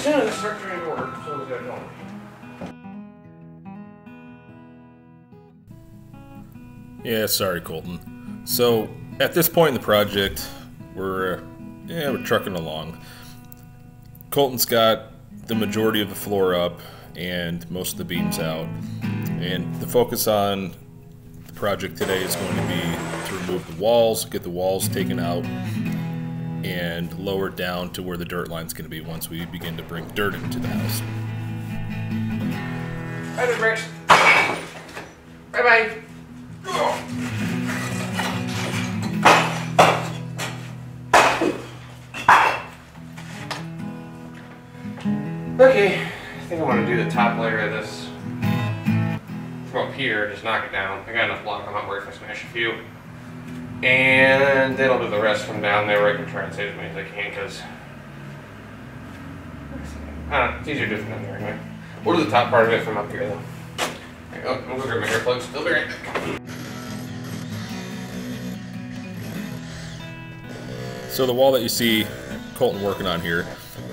as soon as it starts getting to work, as soon as I get going. Yeah, sorry, Colton. So at this point in the project, we're trucking along. Colton's got the majority of the floor up and most of the beams out. And the focus on the project today is going to be to remove the walls, get the walls taken out, and lower down to where the dirt line's going to be once we begin to bring dirt into the house. Bye, the bricks. Bye-bye. Okay, I think I want to do the top layer of this from up here, just knock it down. I got enough block, I'm not worried if I smash a few. And then I'll do the rest from down there where I can try and save as many as I can, because it's easier to do from down there anyway. We'll do the top part of it from up here though. There you go, I'm going to grab my hair plugs, still be right back. So the wall that you see Colton working on here,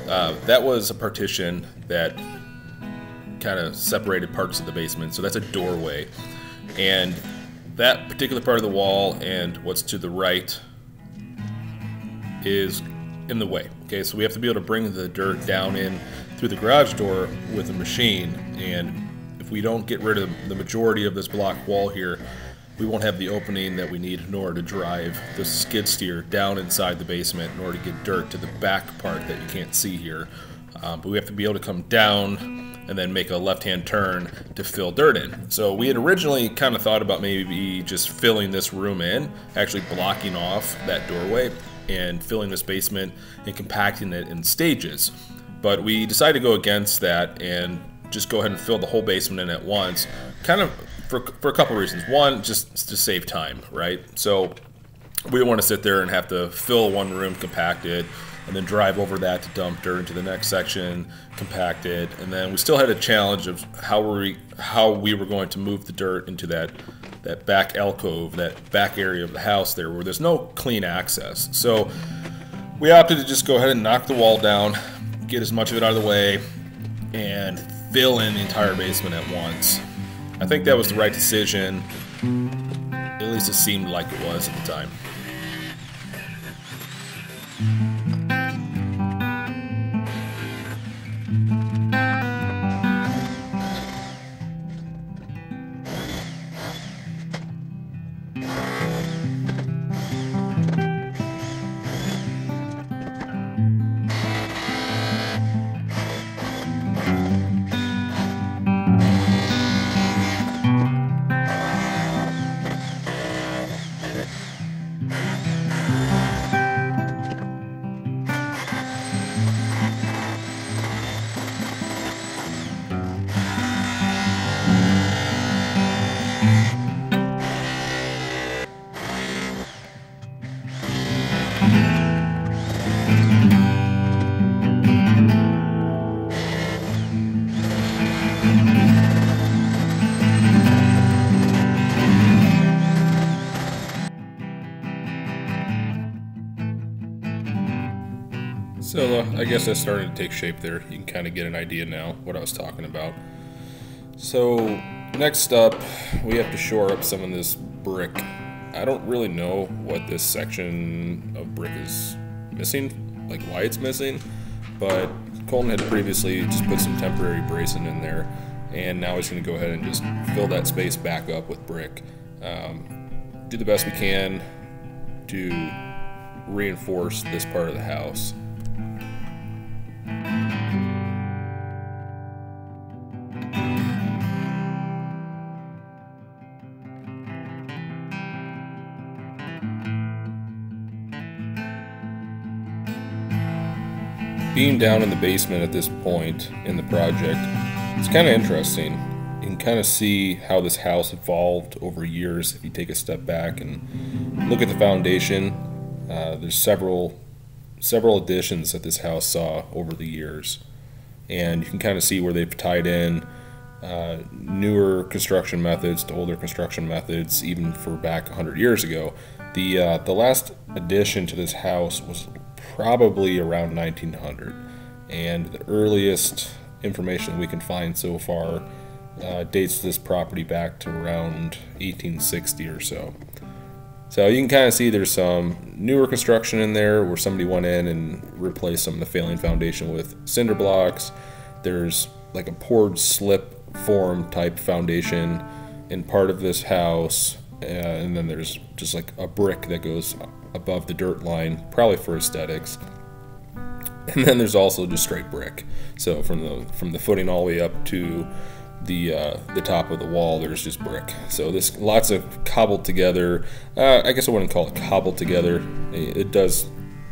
that was a partition that kind of separated parts of the basement, so that's a doorway. And that particular part of the wall and what's to the right is in the way. Okay, so we have to be able to bring the dirt down in through the garage door with a machine, and if we don't get rid of the majority of this block wall here, we won't have the opening that we need in order to drive the skid steer down inside the basement in order to get dirt to the back part that you can't see here. But we have to be able to come down and then make a left-hand turn to fill dirt in. So we had originally kind of thought about maybe just filling this room in, actually blocking off that doorway and filling this basement and compacting it in stages. But we decided to go against that and just go ahead and fill the whole basement in at once, kind of for a couple reasons. One, just to save time, right? So we didn't want to sit there and have to fill one room, compact it, and then drive over that to dump dirt into the next section, compact it, and then we still had a challenge of how we were going to move the dirt into that back alcove, that back area of the house there where there's no clean access. So we opted to just go ahead and knock the wall down, get as much of it out of the way, and fill in the entire basement at once. I think that was the right decision. At least it seemed like it was at the time. So I guess that's starting to take shape there. You can kind of get an idea now what I was talking about. So next up, we have to shore up some of this brick. I don't really know what this section of brick is missing, like why it's missing, but Colton had previously just put some temporary bracing in there, and now he's going to go ahead and just fill that space back up with brick. Do the best we can to reinforce this part of the house. Being down in the basement at this point in the project, it's kind of interesting. You can kind of see how this house evolved over years if you take a step back and look at the foundation. There's several additions that this house saw over the years, and you can kind of see where they've tied in newer construction methods to older construction methods, even for back 100 years ago. The last addition to this house was probably around 1900. and the earliest information we can find so far dates this property back to around 1860 or so. So you can kind of see there's some newer construction in there where somebody went in and replaced some of the failing foundation with cinder blocks. There's like a poured slip form type foundation in part of this house, and then there's just like a brick that goes above the dirt line, probably for aesthetics. And then there's also just straight brick. So from the footing all the way up to the top of the wall, there's just brick. So this lots of cobbled together. I guess I wouldn't call it cobbled together. It does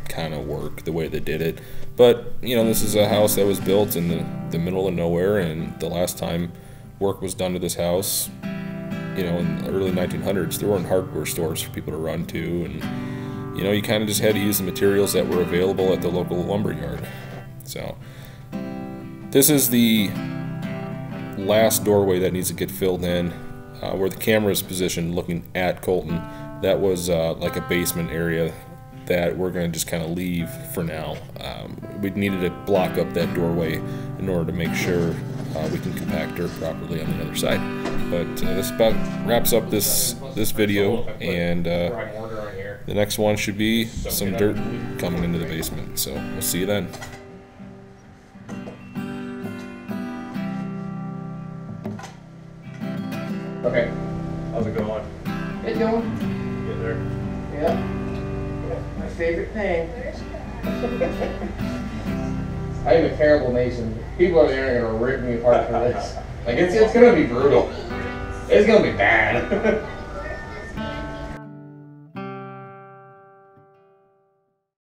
kind of work the way they did it, but you know, this is a house that was built in the middle of nowhere, and the last time work was done to this house, you know, in the early 1900s, there weren't hardware stores for people to run to, and you know, you kind of just had to use the materials that were available at the local lumber yard. So this is the last doorway that needs to get filled in, where the camera is positioned looking at Colton. That was like a basement area that we're going to just kind of leave for now. We needed to block up that doorway in order to make sure we can compact dirt properly on the other side. But this about wraps up this video, and the next one should be some dirt coming into the basement. So we'll see you then. Okay. How's it going? Good going? Get there? Yeah. My favorite thing. I am a terrible mason. People over there are gonna rip me apart for this. Like it's gonna be brutal. It's gonna be bad.